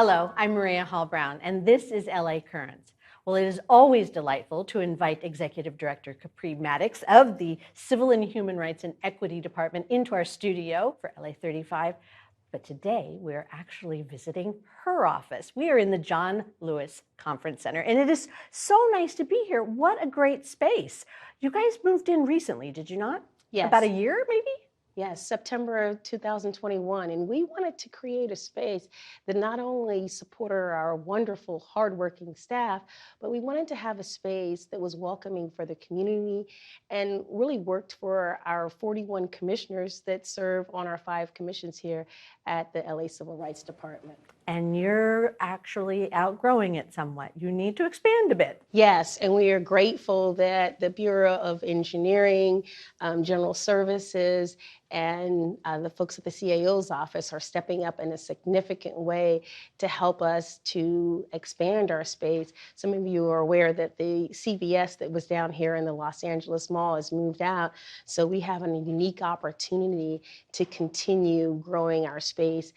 Hello, I'm Maria Hall Brown, and this is LA Currents. Well, it is always delightful to invite Executive Director Capri Maddox of the Civil and Human Rights and Equity Department into our studio for LA 35. But today we're actually visiting her office. We are in the John Lewis Conference Center, and it is so nice to be here. What a great space. You guys moved in recently, did you not? Yes. About a year, maybe? Yes, September of 2021. And we wanted to create a space that not only supported our wonderful, hardworking staff, but we wanted to have a space that was welcoming for the community and really worked for our 41 commissioners that serve on our 5 commissions here at the LA Civil Rights Department. And you're actually outgrowing it somewhat. You need to expand a bit. Yes, and we are grateful that the Bureau of Engineering, General Services, and the folks at the CAO's office are stepping up in a significant way to help us to expand our space. Some of you are aware that the CVS that was down here in the Los Angeles Mall has moved out, so we have a unique opportunity to continue growing our space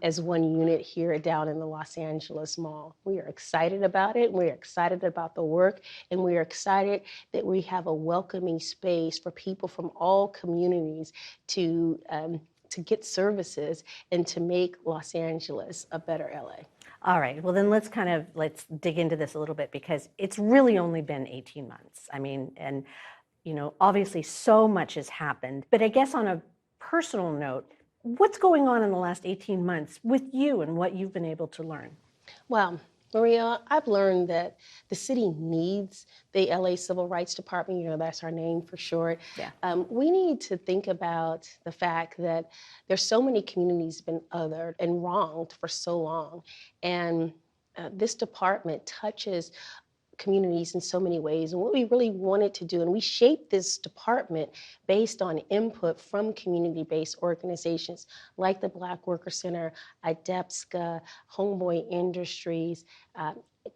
as one unit here down in the Los Angeles Mall. We are excited about it. We're excited about the work, and we are excited that we have a welcoming space for people from all communities to get services and to make Los Angeles a better LA. All right, well then let's dig into this a little bit, because it's really only been 18 months. I mean, and obviously so much has happened, but I guess on a personal note, what's going on in the last 18 months with you and what you've been able to learn? Well, Maria, I've learned that the city needs the LA Civil Rights Department, that's our name for short. Yeah. We need to think about the fact that there's so many communities been othered and wronged for so long. And this department touches communities in so many ways. And what we really wanted to do, and we shaped this department based on input from community-based organizations like the Black Worker Center, IDEPSCA, Homeboy Industries,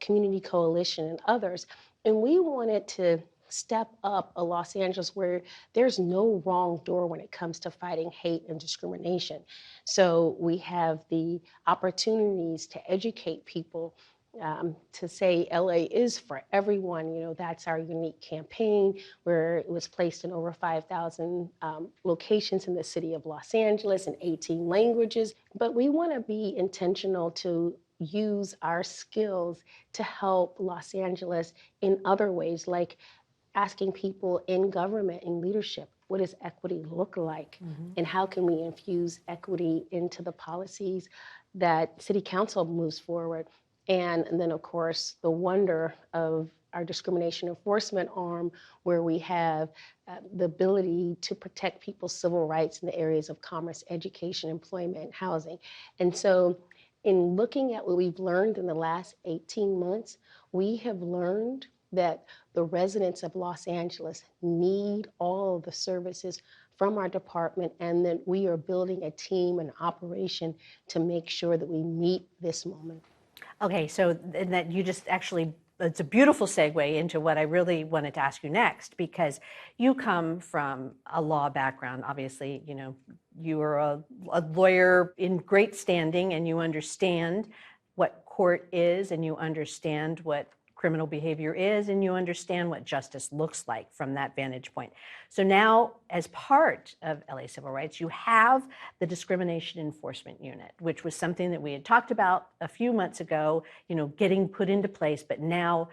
Community Coalition, and others. And we wanted to step up a Los Angeles where there's no wrong door when it comes to fighting hate and discrimination. So we have the opportunities to educate people, to say LA is for everyone. That's our unique campaign, where it was placed in over 5,000 locations in the city of Los Angeles in 18 languages. But we want to be intentional to use our skills to help Los Angeles in other ways, like asking people in government and leadership, what does equity look like? Mm-hmm. And how can we infuse equity into the policies that City Council moves forward? And then, of course, the wonder of our discrimination enforcement arm, where we have the ability to protect people's civil rights in the areas of commerce, education, employment, and housing. And so in looking at what we've learned in the last 18 months, we have learned that the residents of Los Angeles need all of the services from our department, and that we are building a team and operation to make sure that we meet this moment. Okay, so that you just actually, it's a beautiful segue into what I really wanted to ask you next, because you come from a law background. Obviously, you are a lawyer in great standing, and you understand what court is, and you understand what criminal behavior is, and you understand what justice looks like from that vantage point. So now, as part of LA Civil Rights, you have the Discrimination Enforcement Unit, which was something that we had talked about a few months ago, getting put into place, but now,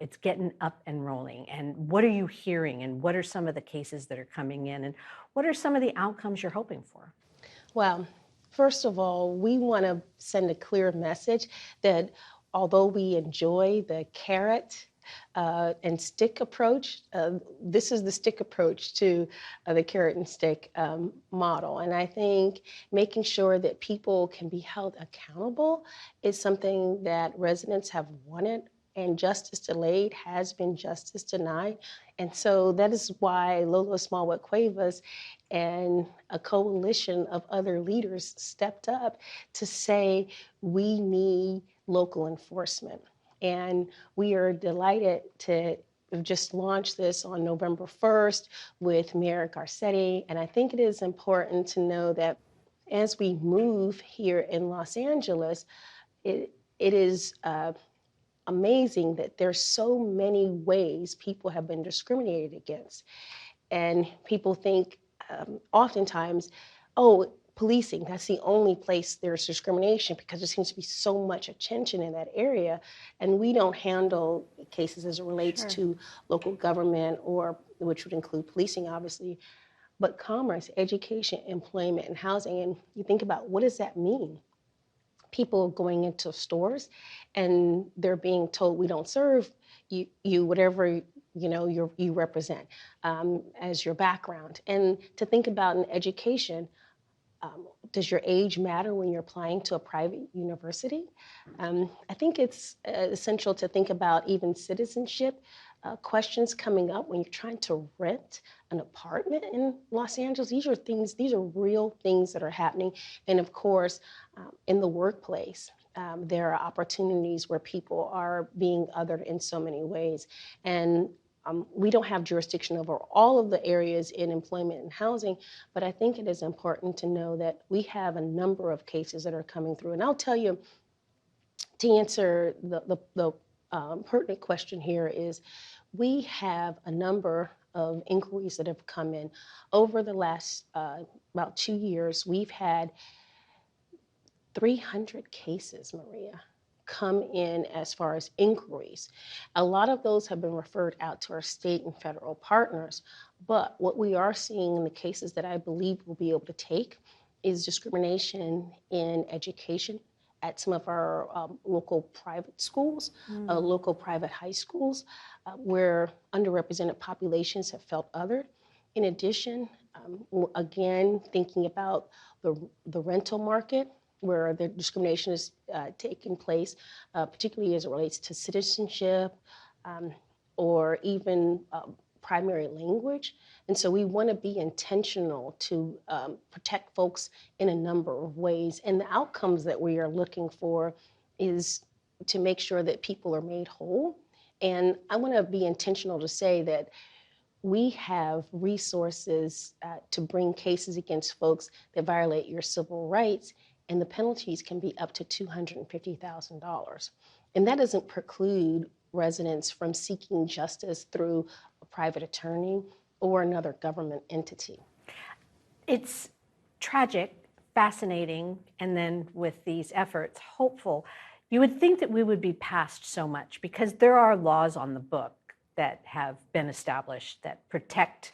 it's getting up and rolling. And what are you hearing, and what are some of the cases that are coming in, and what are some of the outcomes you're hoping for? Well, first of all, we want to send a clear message that although we enjoy the carrot and stick approach, this is the stick approach to the carrot and stick model. And I think making sure that people can be held accountable is something that residents have wanted, and justice delayed has been justice denied. And so that is why Lolo Smallwood Cuevas and a coalition of other leaders stepped up to say we need local enforcement. And we are delighted to have just launched this on November 1st with Mayor Garcetti. And I think it is important to know that as we move here in Los Angeles, it is amazing that there's so many ways people have been discriminated against. And people think oftentimes, oh, policing, that's the only place there's discrimination because there seems to be so much attention in that area. And we don't handle cases as it relates Sure. to local government, or which would include policing, obviously, but commerce, education, employment, and housing. And you think about, what does that mean? People going into stores and they're being told, we don't serve you whatever you represent as your background. And to think about in education, does your age matter when you're applying to a private university? I think it's essential to think about even citizenship questions coming up when you're trying to rent an apartment in Los Angeles. These are real things that are happening. And of course, in the workplace, there are opportunities where people are being othered in so many ways. And we don't have jurisdiction over all of the areas in employment and housing, but I think it is important to know that we have a number of cases that are coming through. And I'll tell you, to answer the pertinent question here is, we have a number of inquiries that have come in. Over the last about 2 years, we've had 300 cases, Maria, come in as far as inquiries. A lot of those have been referred out to our state and federal partners, but what we are seeing in the cases that I believe we'll be able to take is discrimination in education at some of our local private schools, local private high schools, where underrepresented populations have felt othered. In addition, again, thinking about the rental market, where the discrimination is taking place, particularly as it relates to citizenship or even primary language. And so we want to be intentional to protect folks in a number of ways. And the outcomes that we are looking for is to make sure that people are made whole. And I want to be intentional to say that we have resources to bring cases against folks that violate your civil rights, and the penalties can be up to $250,000. And that doesn't preclude residents from seeking justice through a private attorney or another government entity. It's tragic, fascinating, and then with these efforts, hopeful. You would think that we would be past so much because there are laws on the book that have been established that protect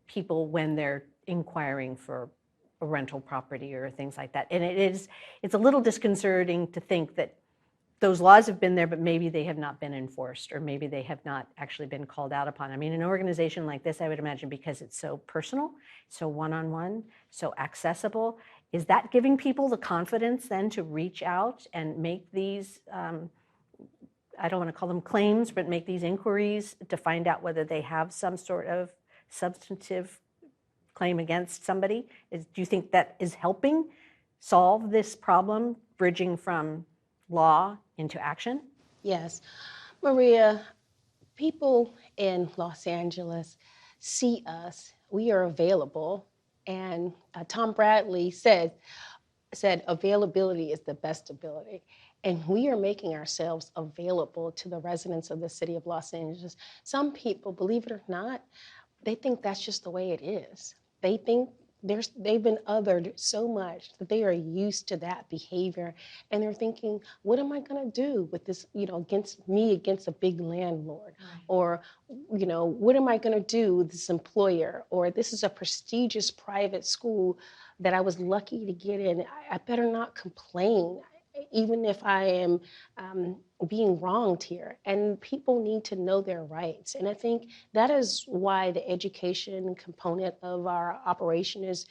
people when they're inquiring for a rental property or things like that. And it's a little disconcerting to think that those laws have been there, but maybe they have not been enforced, or maybe they have not actually been called out upon. I mean, an organization like this, I would imagine, because it's so personal, so one-on-one, so accessible, is that giving people the confidence then to reach out and make these, I don't want to call them claims, but make these inquiries to find out whether they have some sort of substantive claim against somebody? Do you think that is helping solve this problem, bridging from law into action? Yes. Maria, people in Los Angeles see us. We are available. And Tom Bradley said availability is the best ability. And we are making ourselves available to the residents of the city of Los Angeles. Some people, believe it or not, they think that's just the way it is. They think they've been othered so much that they are used to that behavior. And they're thinking, what am I going to do with this, against a big landlord? Right. Or, what am I going to do with this employer? Or this is a prestigious private school that I was lucky to get in. I better not complain, even if I am being wronged here. And people need to know their rights. And I think that is why the education component of our operation is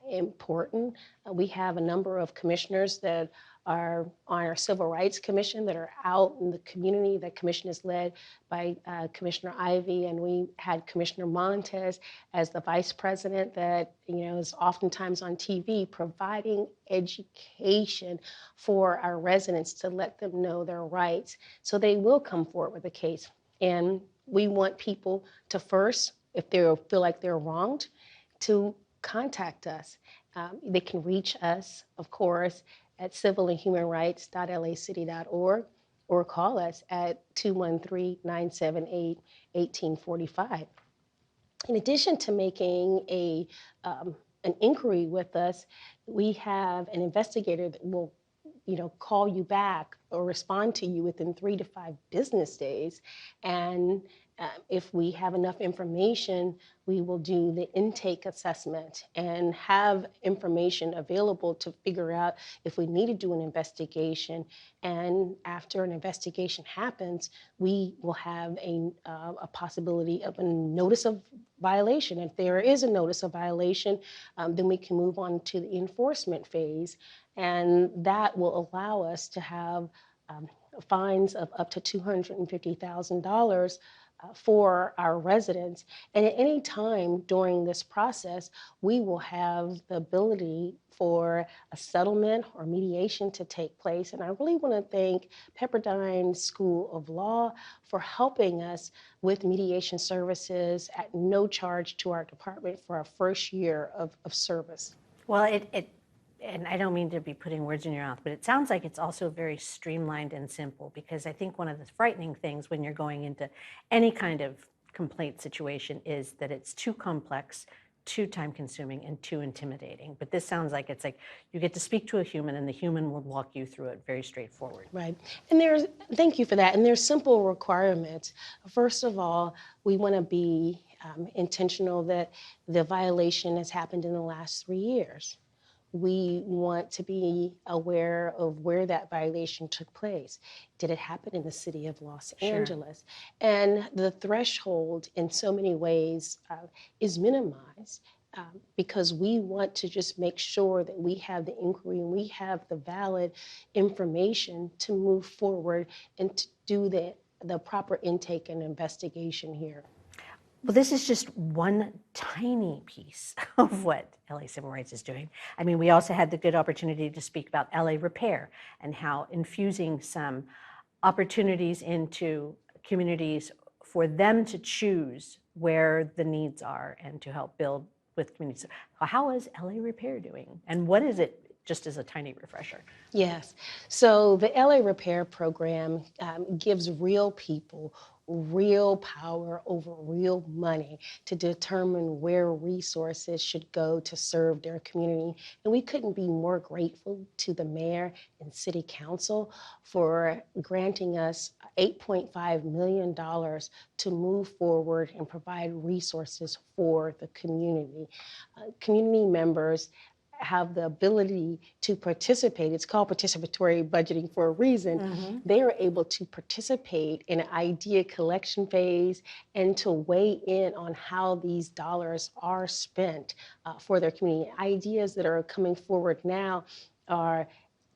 important. We have a number of commissioners that are on our Civil Rights Commission that are out in the community. That commission is led by Commissioner Ivey, and we had Commissioner Montes as the vice president that is oftentimes on TV providing education for our residents to let them know their rights so they will come forward with a case. And we want people to first, if they feel like they're wronged, to contact us. They can reach us, of course, at civilandhumanrights.lacity.org or call us at 213-978-1845. In addition to making an inquiry with us, we have an investigator that will call you back or respond to you within 3 to 5 business days. And if we have enough information, we will do the intake assessment and have information available to figure out if we need to do an investigation. And after an investigation happens, we will have a possibility of a notice of violation. If there is a notice of violation, then we can move on to the enforcement phase. And that will allow us to have fines of up to $250,000 for our residents. And at any time during this process, we will have the ability for a settlement or mediation to take place. And I really want to thank Pepperdine School of Law for helping us with mediation services at no charge to our department for our first year of service. Well, and I don't mean to be putting words in your mouth, but it sounds like it's also very streamlined and simple, because I think one of the frightening things when you're going into any kind of complaint situation is that it's too complex, too time-consuming, and too intimidating. But this sounds like it's like you get to speak to a human, and the human will walk you through it very straightforward. Right. And thank you for that. And there's simple requirements. First of all, we want to be intentional that the violation has happened in the last 3 years. We want to be aware of where that violation took place. Did it happen in the city of Los Angeles? And the threshold in so many ways is minimized because we want to just make sure that we have the inquiry and we have the valid information to move forward and to do the proper intake and investigation here. Well, this is just one tiny piece of what LA Civil Rights is doing. I mean, we also had the good opportunity to speak about LA Repair and how infusing some opportunities into communities for them to choose where the needs are and to help build with communities. How is LA Repair doing? And what is it, just as a tiny refresher? Yes. So the LA Repair program gives real people real power over real money to determine where resources should go to serve their community. And we couldn't be more grateful to the mayor and city council for granting us $8.5 million to move forward and provide resources for the community. Community members have the ability to participate. It's called participatory budgeting for a reason. Mm-hmm. They are able to participate in an idea collection phase and to weigh in on how these dollars are spent for their community. Ideas that are coming forward now are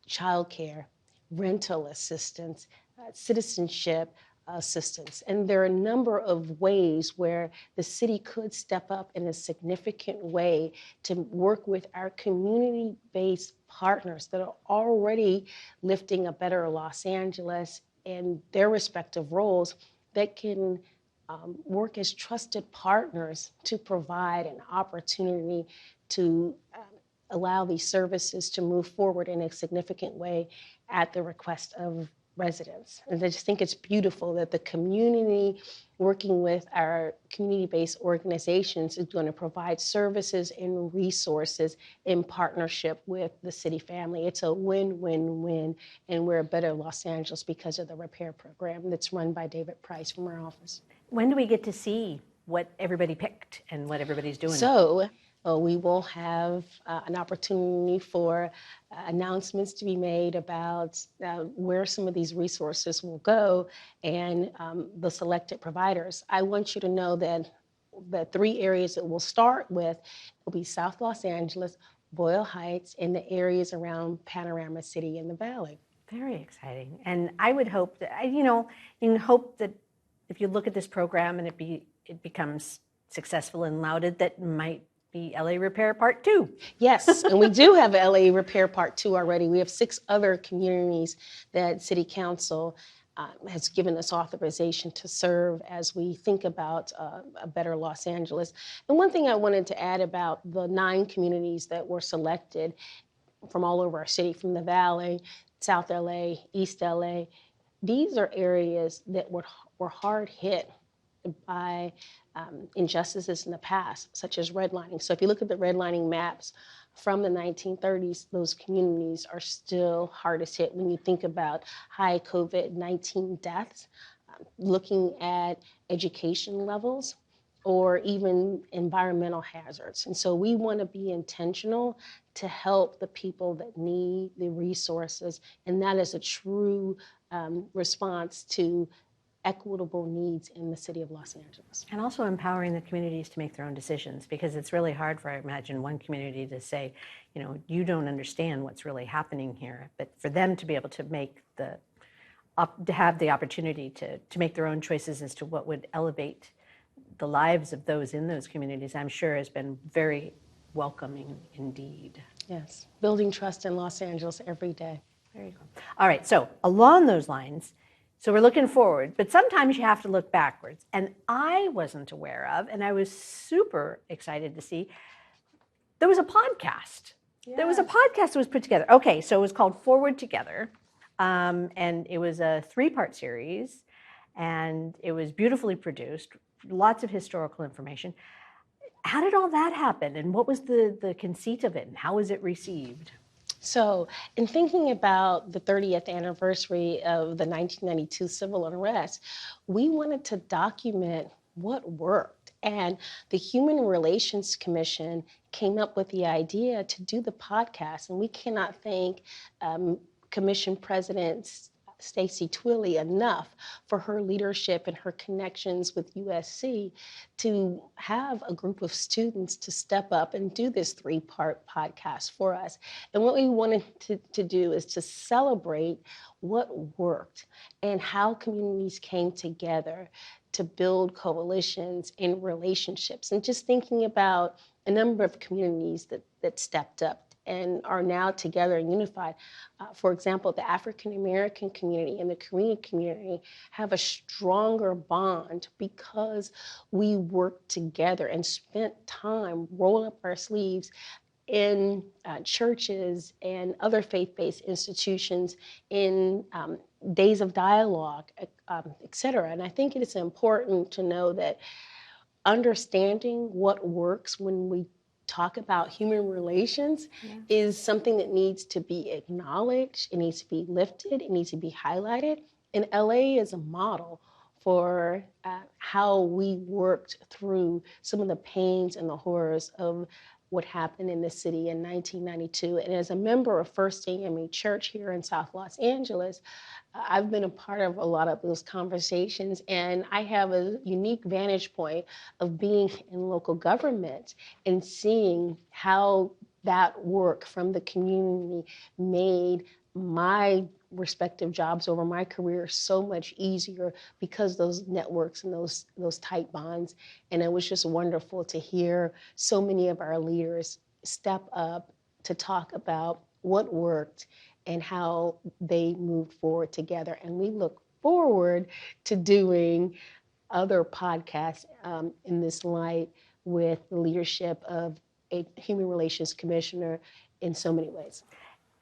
childcare, rental assistance, citizenship assistance. And there are a number of ways where the city could step up in a significant way to work with our community-based partners that are already lifting a better Los Angeles in their respective roles that can work as trusted partners to provide an opportunity to allow these services to move forward in a significant way at the request of residents. And I just think it's beautiful that the community working with our community-based organizations is going to provide services and resources in partnership with the city family. It's a win-win-win, and we're a better Los Angeles because of the repair program that's run by David Price from our office. When do we get to see what everybody picked and what everybody's doing? So we will have an opportunity for announcements to be made about where some of these resources will go and the selected providers. I want you to know that the 3 areas that we'll start with will be South Los Angeles, Boyle Heights, and the areas around Panorama City and the Valley. Very exciting. And I would hope that, hope that if you look at this program and it becomes successful and lauded, that might be LA Repair Part 2. Yes, and we do have LA Repair Part 2 already. We have 6 other communities that City Council has given us authorization to serve as we think about a better Los Angeles. And one thing I wanted to add about the 9 communities that were selected, from all over our city, from the Valley, South LA, East LA. These are areas that were hard hit by injustices in the past, such as redlining. So if you look at the redlining maps from the 1930s, those communities are still hardest hit when you think about high COVID-19 deaths, looking at education levels, or even environmental hazards. And so we want to be intentional to help the people that need the resources, and that is a true response to equitable needs in the city of Los Angeles. And also empowering the communities to make their own decisions, because it's really hard for, I imagine, one community to say, you don't understand what's really happening here, but for them to be able to make to have the opportunity to make their own choices as to what would elevate the lives of those in those communities, I'm sure has been very welcoming indeed. Yes, building trust in Los Angeles every day. There you go. All right, so along those lines, so we're looking forward, but sometimes you have to look backwards. And I wasn't aware of, and I was super excited to see, there was a podcast. Yes. There was a podcast that was put together. Okay, so it was called Forward Together, and it was a 3-part series, and it was beautifully produced, lots of historical information. How did all that happen, and what was the conceit of it, and how was it received? So in thinking about the 30th anniversary of the 1992 civil unrest, we wanted to document what worked. And the Human Relations Commission came up with the idea to do the podcast. And we cannot thank Commission President Stacey Twilley enough for her leadership and her connections with USC to have a group of students to step up and do this 3-part podcast for us. And what we wanted to do is to celebrate what worked and how communities came together to build coalitions and relationships. And just thinking about a number of communities that stepped up and are now together and unified. For example, the African American community and the Korean community have a stronger bond because we worked together and spent time rolling up our sleeves in churches and other faith-based institutions, in days of dialogue, et cetera. And I think it is important to know that understanding what works when we talk about human relations is something that needs to be acknowledged, it needs to be lifted, it needs to be highlighted. And LA is a model for how we worked through some of the pains and the horrors of what happened in the city in 1992. And as a member of First AME Church here in South Los Angeles, I've been a part of a lot of those conversations, and I have a unique vantage point of being in local government and seeing how that work from the community made my respective jobs over my career so much easier because those networks and those tight bonds. And it was just wonderful to hear so many of our leaders step up to talk about what worked and how they moved forward together. And we look forward to doing other podcasts in this light with the leadership of a Human Relations Commissioner in so many ways.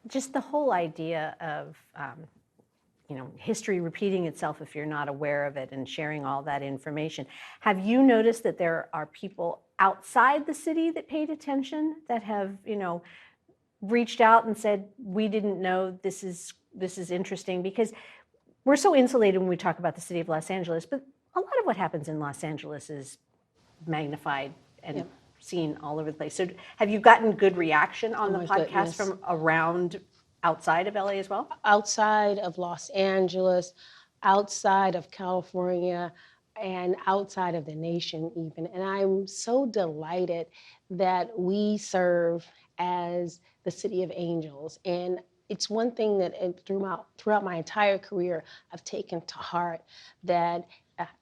Just the whole idea of history repeating itself if you're not aware of it, and sharing all that information. Have you noticed that there are people outside the city that paid attention, that have reached out and said, we didn't know this is interesting? Because we're so insulated when we talk about the city of Los Angeles, but a lot of what happens in Los Angeles is magnified and seen all over the place. So have you gotten good reaction on the podcast from around outside of LA as well? Outside of Los Angeles, outside of California, and outside of the nation even. And I'm so delighted that we serve as the City of Angels. And it's one thing that throughout my entire career, I've taken to heart, that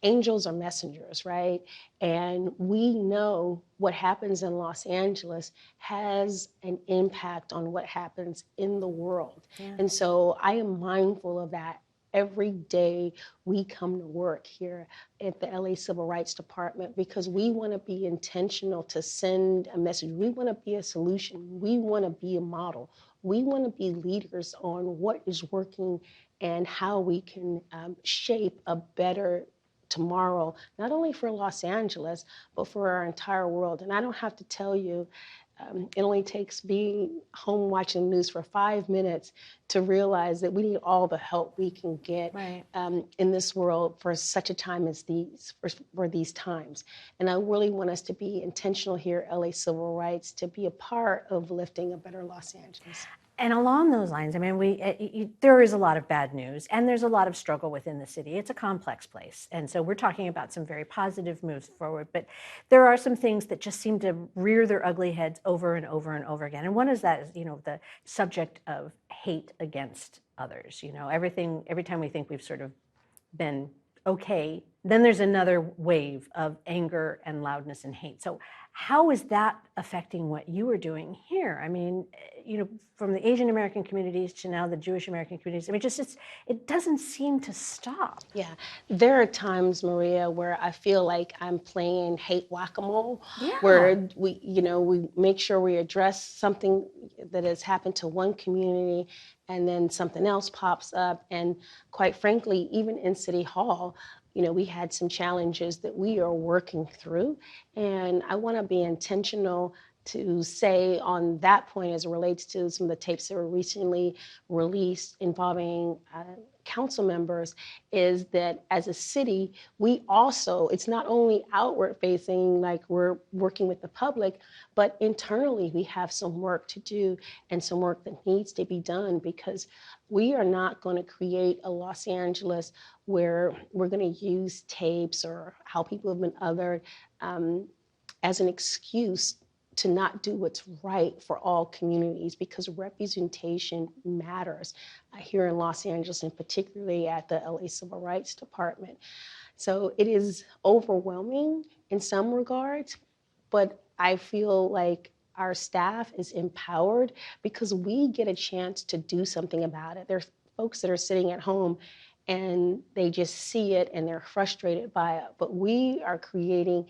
angels are messengers, right? And we know what happens in Los Angeles has an impact on what happens in the world. Yeah. And so I am mindful of that every day we come to work here at the LA Civil Rights Department, because we want to be intentional to send a message. We want to be a solution. We want to be a model We want to be leaders on what is working and how we can shape a better tomorrow, not only for Los Angeles, but for our entire world. And I don't have to tell you, it only takes being home watching the news for 5 minutes to realize that we need all the help we can get Right. in this world for such a time as these, for these times. And I really want us to be intentional here at LA Civil Rights to be a part of lifting a better Los Angeles. And along those lines, I mean, there is a lot of bad news and there's a lot of struggle within the city. It's a complex place. And so we're talking about some very positive moves forward, but there are some things that just seem to rear their ugly heads over and over and over again. And one is that, the subject of hate against others. Every time we think we've sort of been okay, then there's another wave of anger and loudness and hate. So how is that affecting what you are doing here? I mean, from the Asian American communities to now the Jewish American communities, I mean, it doesn't seem to stop. Yeah, there are times, Maria, where I feel like I'm playing hate whack-a-mole, where we make sure we address something that has happened to one community, and then something else pops up. And quite frankly, even in City Hall, we had some challenges that we are working through. And I want to be intentional to say on that point as it relates to some of the tapes that were recently released involving council members, is that as a city, we also, it's not only outward facing, like we're working with the public, but internally we have some work to do and some work that needs to be done, because we are not going to create a Los Angeles where we're going to use tapes or how people have been othered as an excuse to not do what's right for all communities, because representation matters here in Los Angeles, and particularly at the LA Civil Rights Department. So it is overwhelming in some regards, but I feel like our staff is empowered because we get a chance to do something about it. There's folks that are sitting at home and they just see it and they're frustrated by it, but we are creating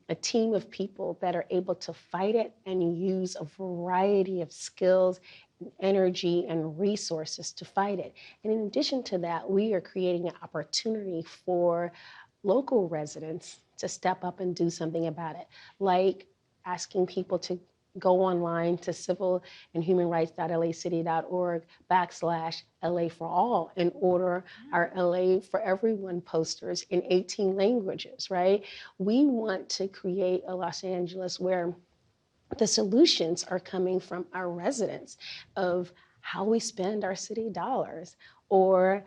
a team of people that are able to fight it and use a variety of skills, energy, and resources to fight it. And in addition to that, we are creating an opportunity for local residents to step up and do something about it, like asking people to go online to civilrights.lacity.org/LA for all and order our LA for Everyone posters in 18 languages, right? We want to create a Los Angeles where the solutions are coming from our residents of how we spend our city dollars, or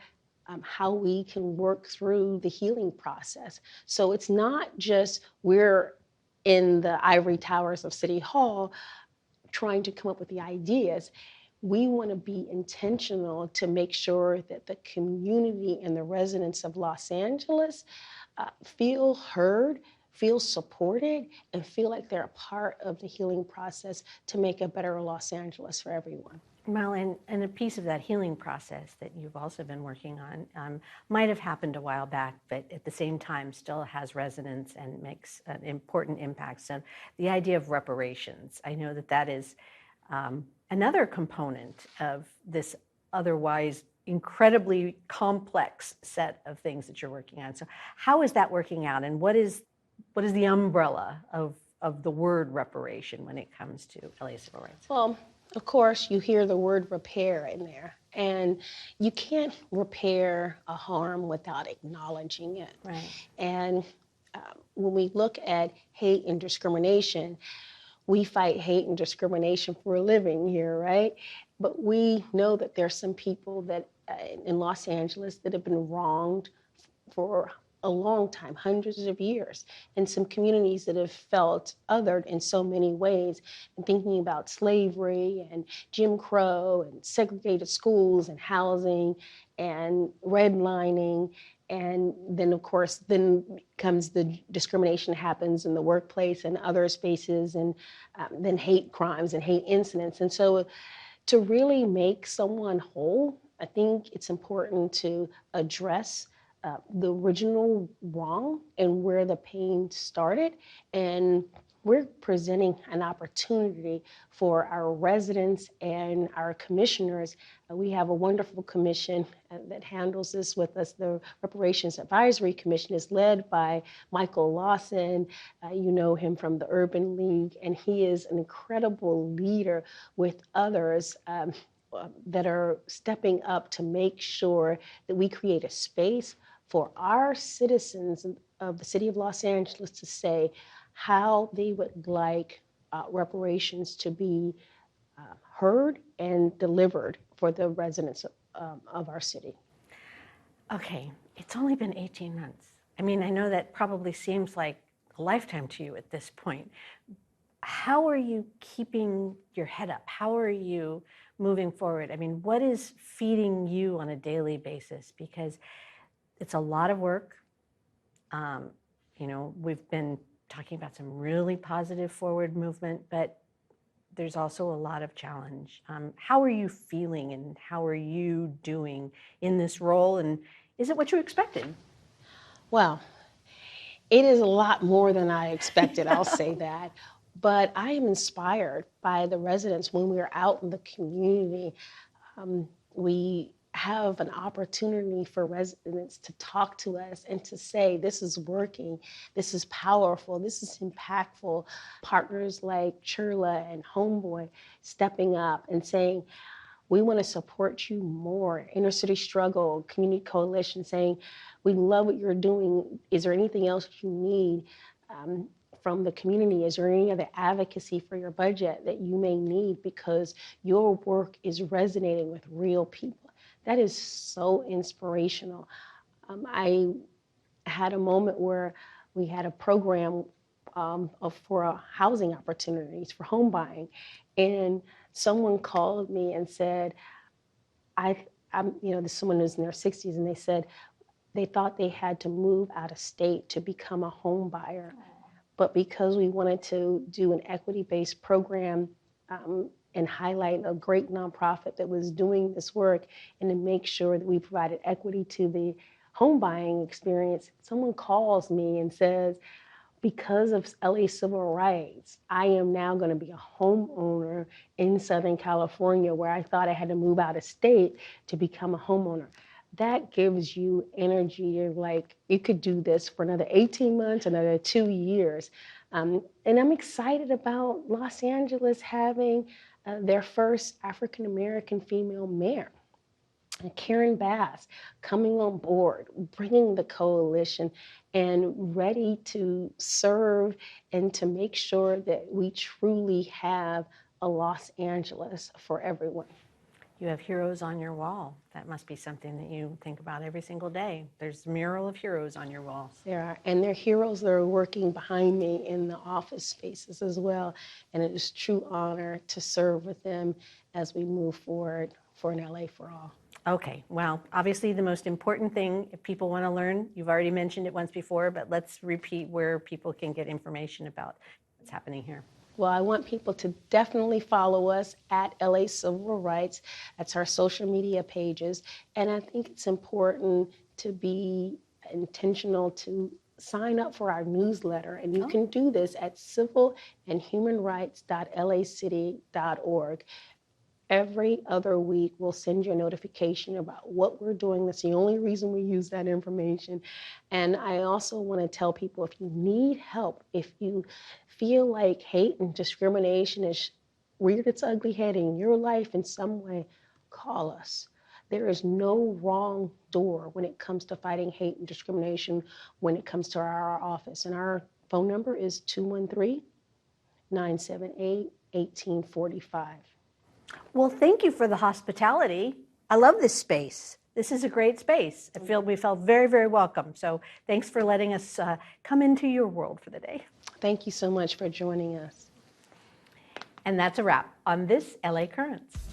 how we can work through the healing process. So it's not just we're in the ivory towers of City Hall trying to come up with the ideas. We want to be intentional to make sure that the community and the residents of Los Angeles feel heard, feel supported, and feel like they're a part of the healing process to make a better Los Angeles for everyone. Well, and a piece of that healing process that you've also been working on might have happened a while back, but at the same time still has resonance and makes an important impact. So the idea of reparations, I know that is another component of this otherwise incredibly complex set of things that you're working on. So how is that working out, and what is the umbrella of the word reparation when it comes to LA Civil Rights? Well, of course, you hear the word repair in there, and you can't repair a harm without acknowledging it. Right. And when we look at hate and discrimination, we fight hate and discrimination for a living here, right? But we know that there's some people that in Los Angeles that have been wronged for a long time, hundreds of years, and some communities that have felt othered in so many ways, and thinking about slavery and Jim Crow and segregated schools and housing and redlining. And then, of course, then comes the discrimination happens in the workplace and other spaces, and then hate crimes and hate incidents. And so to really make someone whole, I think it's important to address the original wrong and where the pain started, and we're presenting an opportunity for our residents and our commissioners. We have a wonderful commission that handles this with us. The Reparations Advisory Commission is led by Michael Lawson. You know him from the Urban League, and he is an incredible leader with others that are stepping up to make sure that we create a space for our citizens of the city of Los Angeles to say how they would like reparations to be heard and delivered for the residents of our city. Okay, it's only been 18 months. I mean, I know that probably seems like a lifetime to you at this point. How are you keeping your head up? How are you moving forward? I mean, what is feeding you on a daily basis? Because it's a lot of work. You know, we've been talking about some really positive forward movement, but there's also a lot of challenge. How are you feeling and how are you doing in this role? And is it what you expected? Well, it is a lot more than I expected, I'll say that. But I am inspired by the residents when we're out in the community. We have an opportunity for residents to talk to us and to say, this is working, this is powerful, this is impactful. Partners like Churla and Homeboy stepping up and saying, we want to support you more. Inner City Struggle, Community Coalition saying, we love what you're doing. Is there anything else you need from the community? Is there any other advocacy for your budget that you may need because your work is resonating with real people? That is so inspirational. I had a moment where we had a program for housing opportunities for home buying, and someone called me and said, I'm there's someone who's in their 60s, and they said they thought they had to move out of state to become a home buyer. But because we wanted to do an equity-based program and highlight a great nonprofit that was doing this work and to make sure that we provided equity to the home buying experience, someone calls me and says, because of LA civil rights, I am now going to be a homeowner in Southern California where I thought I had to move out of state to become a homeowner. That gives you energy. You're like, you could do this for another 18 months, another 2 years. And I'm excited about Los Angeles having their first African-American female mayor. Karen Bass coming on board, bringing the coalition and ready to serve and to make sure that we truly have a Los Angeles for everyone. You have heroes on your wall. That must be something that you think about every single day. There's a mural of heroes on your walls. There are, and they're heroes that are working behind me in the office spaces as well. And it is a true honor to serve with them as we move forward for an LA for all. Okay, well, obviously the most important thing, if people want to learn, you've already mentioned it once before, but let's repeat where people can get information about what's happening here. Well, I want people to definitely follow us at LA Civil Rights. That's our social media pages. And I think it's important to be intentional to sign up for our newsletter. And you can do this at civilandhumanrights.lacity.org. Every other week, we'll send you a notification about what we're doing. That's the only reason we use that information. And I also want to tell people, if you need help, if you feel like hate and discrimination is reared its ugly head in your life in some way, call us. There is no wrong door when it comes to fighting hate and discrimination when it comes to our office. And our phone number is 213-978-1845. Well, thank you for the hospitality. I love this space. This is a great space. We felt very, very welcome. So thanks for letting us come into your world for the day. Thank you so much for joining us. And that's a wrap on this LA Currents.